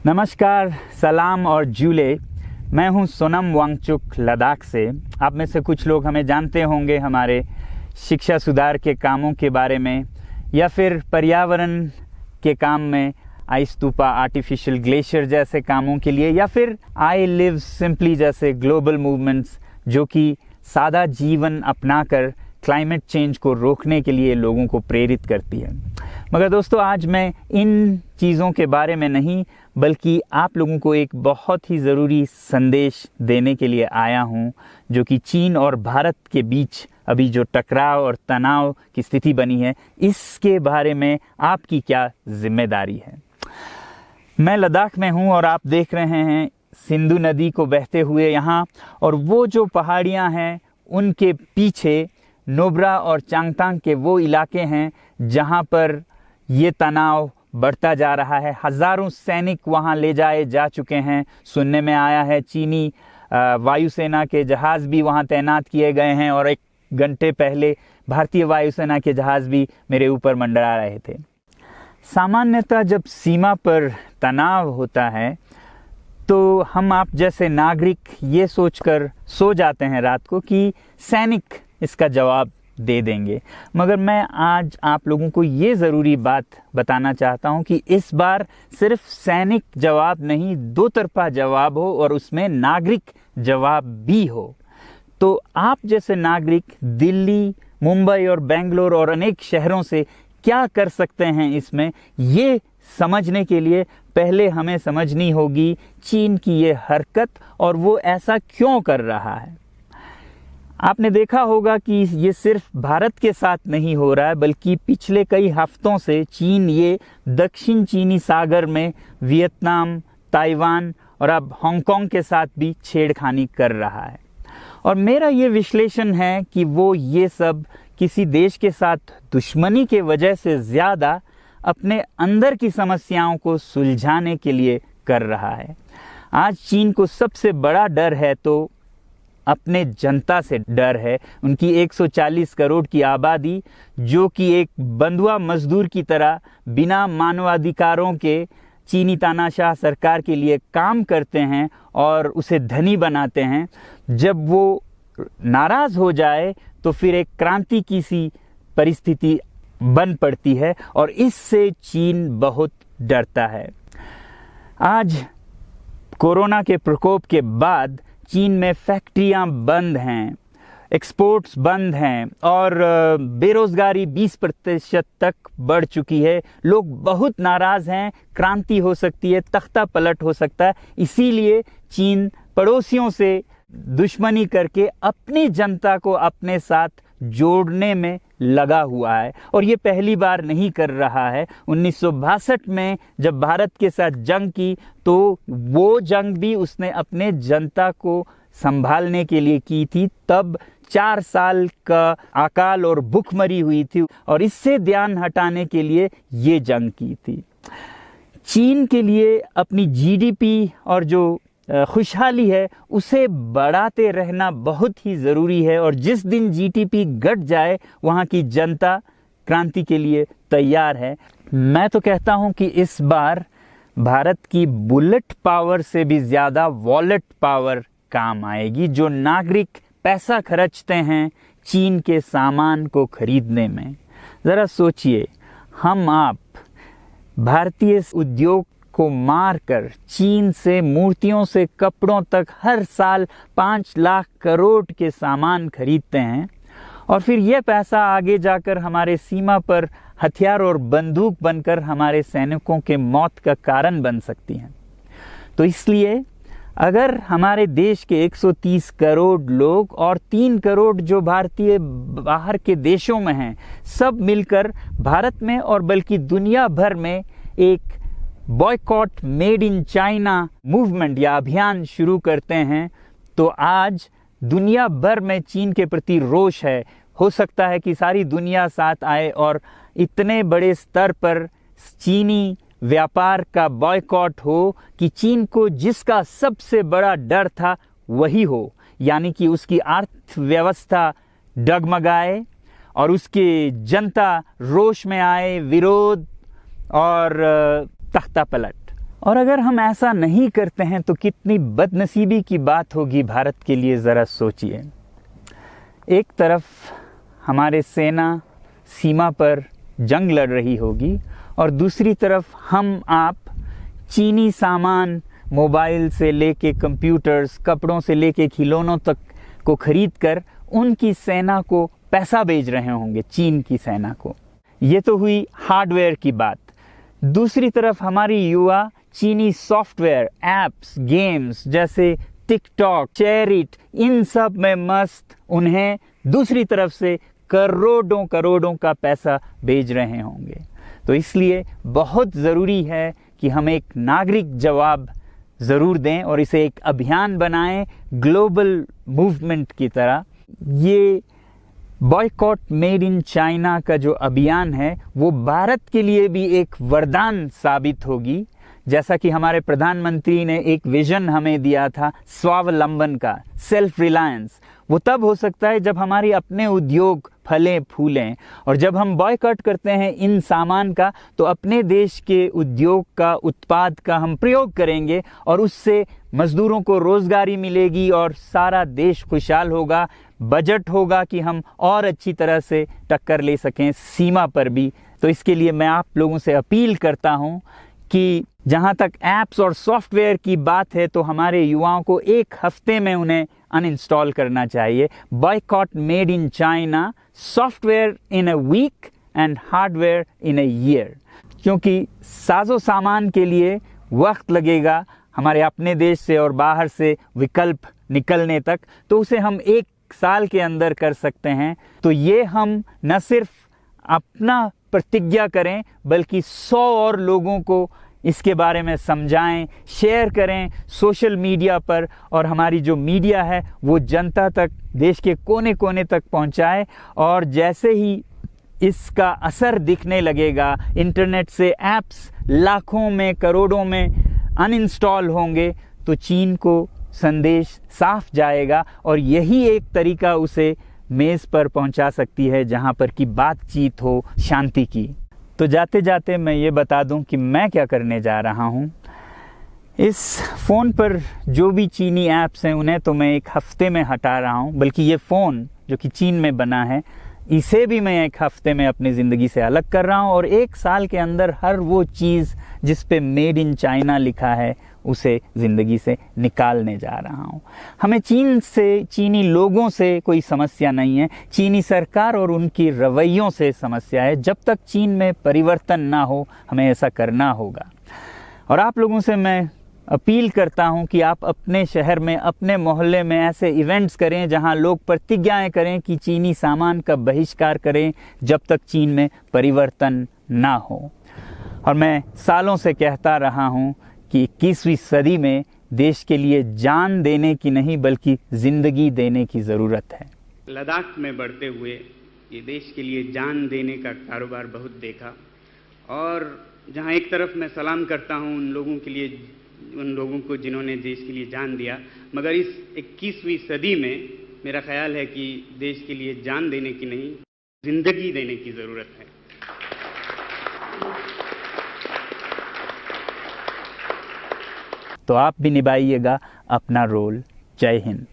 नमस्कार, सलाम और जूले। मैं हूं सोनम वांगचुक लद्दाख से। आप में से कुछ लोग हमें जानते होंगे हमारे शिक्षा सुधार के कामों के बारे में, या फिर पर्यावरण के काम में आइस स्तूपा, आर्टिफिशियल ग्लेशियर जैसे कामों के लिए, या फिर आई लिव सिंपली जैसे ग्लोबल मूवमेंट्स जो कि सादा जीवन अपनाकर क्लाइमेट चेंज को रोकने के लिए लोगों को प्रेरित करती है। मगर दोस्तों, आज मैं इन चीज़ों के बारे में नहीं बल्कि आप लोगों को एक बहुत ही ज़रूरी संदेश देने के लिए आया हूं, जो कि चीन और भारत के बीच अभी जो टकराव और तनाव की स्थिति बनी है, इसके बारे में आपकी क्या जिम्मेदारी है। मैं लद्दाख में हूं और आप देख रहे हैं सिंधु नदी को बहते हुए यहाँ, और वो जो पहाड़ियाँ हैं उनके पीछे नुब्रा और चांगथांग के वो इलाके हैं जहाँ पर ये तनाव बढ़ता जा रहा है। हज़ारों सैनिक वहाँ ले जाए जा चुके हैं। सुनने में आया है चीनी वायुसेना के जहाज़ भी वहाँ तैनात किए गए हैं, और एक घंटे पहले भारतीय वायुसेना के जहाज़ भी मेरे ऊपर मंडरा रहे थे। सामान्यतः जब सीमा पर तनाव होता है तो हम आप जैसे नागरिक ये सोचकर सो जाते हैं रात को कि सैनिक इसका जवाब दे देंगे। मगर मैं आज आप लोगों को ये ज़रूरी बात बताना चाहता हूँ कि इस बार सिर्फ सैनिक जवाब नहीं, दो तरफा जवाब हो और उसमें नागरिक जवाब भी हो। तो आप जैसे नागरिक दिल्ली, मुंबई और बेंगलोर और अनेक शहरों से क्या कर सकते हैं, इसमें ये समझने के लिए पहले हमें समझनी होगी चीन की ये हरकत और वो ऐसा क्यों कर रहा है। आपने देखा होगा कि ये सिर्फ भारत के साथ नहीं हो रहा है, बल्कि पिछले कई हफ्तों से चीन ये दक्षिण चीनी सागर में वियतनाम, ताइवान और अब हांगकांग के साथ भी छेड़खानी कर रहा है। और मेरा ये विश्लेषण है कि वो ये सब किसी देश के साथ दुश्मनी के वजह से ज़्यादा अपने अंदर की समस्याओं को सुलझाने के लिए कर रहा है। आज चीन को सबसे बड़ा डर है तो अपने जनता से डर है। उनकी 140 करोड़ की आबादी, जो कि एक बंधुआ मजदूर की तरह बिना मानवाधिकारों के चीनी तानाशाह सरकार के लिए काम करते हैं और उसे धनी बनाते हैं। जब वो नाराज़ हो जाए तो फिर एक क्रांति की सी परिस्थिति बन पड़ती है, और इससे चीन बहुत डरता है। आज कोरोना के प्रकोप के बाद चीन में फैक्ट्रियां बंद हैं, एक्सपोर्ट्स बंद हैं और बेरोजगारी 20% तक बढ़ चुकी है। लोग बहुत नाराज़ हैं, क्रांति हो सकती है, तख्ता पलट हो सकता है। इसीलिए चीन पड़ोसियों से दुश्मनी करके अपनी जनता को अपने साथ जोड़ने में लगा हुआ है, और ये पहली बार नहीं कर रहा है। 1962 में जब भारत के साथ जंग की तो वो जंग भी उसने अपने जनता को संभालने के लिए की थी। तब 4 साल का अकाल और भूखमरी हुई थी, और इससे ध्यान हटाने के लिए ये जंग की थी। चीन के लिए अपनी जीडीपी और जो खुशहाली है उसे बढ़ाते रहना बहुत ही ज़रूरी है, और जिस दिन जीडीपी घट जाए वहाँ की जनता क्रांति के लिए तैयार है। मैं तो कहता हूँ कि इस बार भारत की बुलेट पावर से भी ज़्यादा वॉलेट पावर काम आएगी। जो नागरिक पैसा खर्चते हैं चीन के सामान को खरीदने में, ज़रा सोचिए, हम आप भारतीय उद्योग को मारकर चीन से मूर्तियों से कपड़ों तक हर साल 5 लाख करोड़ के सामान खरीदते हैं, और फिर यह पैसा आगे जाकर हमारे सीमा पर हथियार और बंदूक बनकर हमारे सैनिकों के मौत का कारण बन सकती हैं। तो इसलिए अगर हमारे देश के 130 करोड़ लोग और 3 करोड़ जो भारतीय बाहर के देशों में हैं, सब मिलकर भारत में और बल्कि दुनिया भर में एक boycott made in China movement या अभियान शुरू करते हैं, तो आज दुनिया भर में चीन के प्रति रोष है। हो सकता है कि सारी दुनिया साथ आए और इतने बड़े स्तर पर चीनी व्यापार का बॉयकॉट हो कि चीन को जिसका सबसे बड़ा डर था वही हो, यानी कि उसकी अर्थव्यवस्था डगमगाए और उसकी जनता रोष में आए, विरोध और तख्ता पलट। और अगर हम ऐसा नहीं करते हैं तो कितनी बदनसीबी की बात होगी भारत के लिए, ज़रा सोचिए। एक तरफ हमारे सेना सीमा पर जंग लड़ रही होगी और दूसरी तरफ हम आप चीनी सामान, मोबाइल से लेके कंप्यूटर्स, कपड़ों से लेके खिलौनों तक को खरीद कर उनकी सेना को पैसा भेज रहे होंगे, चीन की सेना को। ये तो हुई हार्डवेयर की बात। दूसरी तरफ हमारी युवा चीनी सॉफ्टवेयर, एप्स, गेम्स जैसे टिकटॉक, शेयरिट, इन सब में मस्त, उन्हें दूसरी तरफ से करोड़ों करोड़ों का पैसा भेज रहे होंगे। तो इसलिए बहुत ज़रूरी है कि हम एक नागरिक जवाब ज़रूर दें और इसे एक अभियान बनाएं, ग्लोबल मूवमेंट की तरह। ये बॉयकॉट मेड इन चाइना का जो अभियान है वो भारत के लिए भी एक वरदान साबित होगी। जैसा कि हमारे प्रधानमंत्री ने एक विजन हमें दिया था स्वावलंबन का, सेल्फ रिलायंस, वो तब हो सकता है जब हमारे अपने उद्योग फलें फूलें। और जब हम बॉयकॉट करते हैं इन सामान का तो अपने देश के उद्योग का, उत्पाद का हम प्रयोग करेंगे और उससे मजदूरों को रोजगारी मिलेगी और सारा देश खुशहाल होगा। बजट होगा कि हम और अच्छी तरह से टक्कर ले सकें सीमा पर भी। तो इसके लिए मैं आप लोगों से अपील करता हूं कि जहां तक ऐप्स और सॉफ्टवेयर की बात है तो हमारे युवाओं को एक हफ्ते में उन्हें अनइंस्टॉल करना चाहिए। Boycott made in China, software in a week and hardware in a year. क्योंकि साजो सामान के लिए वक्त लगेगा हमारे अपने देश से और बाहर से विकल्प निकलने तक, तो उसे हम एक साल के अंदर कर सकते हैं। तो ये हम न सिर्फ अपना प्रतिज्ञा करें बल्कि 100 और लोगों को इसके बारे में समझाएं, शेयर करें सोशल मीडिया पर, और हमारी जो मीडिया है वो जनता तक, देश के कोने कोने तक पहुंचाए। और जैसे ही इसका असर दिखने लगेगा, इंटरनेट से ऐप्स लाखों में, करोड़ों में अनइंस्टॉल होंगे, तो चीन को संदेश साफ जाएगा और यही एक तरीका उसे मेज़ पर पहुंचा सकती है जहां पर कि बातचीत हो शांति की। तो जाते जाते मैं ये बता दूं कि मैं क्या करने जा रहा हूं। इस फ़ोन पर जो भी चीनी ऐप्स हैं उन्हें तो मैं एक हफ्ते में हटा रहा हूं, बल्कि ये फ़ोन जो कि चीन में बना है इसे भी मैं एक हफ्ते में अपनी ज़िंदगी से अलग कर रहा हूं और एक साल के अंदर हर वो चीज़ जिस पे मेड इन चाइना लिखा है उसे ज़िंदगी से निकालने जा रहा हूं। हमें चीन से, चीनी लोगों से कोई समस्या नहीं है, चीनी सरकार और उनकी रवैयों से समस्या है। जब तक चीन में परिवर्तन ना हो हमें ऐसा करना होगा। और आप लोगों से मैं अपील करता हूं कि आप अपने शहर में, अपने मोहल्ले में ऐसे इवेंट्स करें जहां लोग प्रतिज्ञाएं करें कि चीनी सामान का बहिष्कार करें जब तक चीन में परिवर्तन ना हो। और मैं सालों से कहता रहा हूं कि 21वीं सदी में देश के लिए जान देने की नहीं बल्कि ज़िंदगी देने की ज़रूरत है। लद्दाख में बढ़ते हुए ये देश के लिए जान देने का कारोबार बहुत देखा, और जहां एक तरफ मैं सलाम करता हूं उन लोगों के लिए, उन लोगों को जिन्होंने देश के लिए जान दिया, मगर इस 21वीं सदी में मेरा ख्याल है कि देश के लिए जान देने की नहीं, ज़िंदगी देने की ज़रूरत है। तो आप भी निभाइएगा अपना रोल। जय हिंद।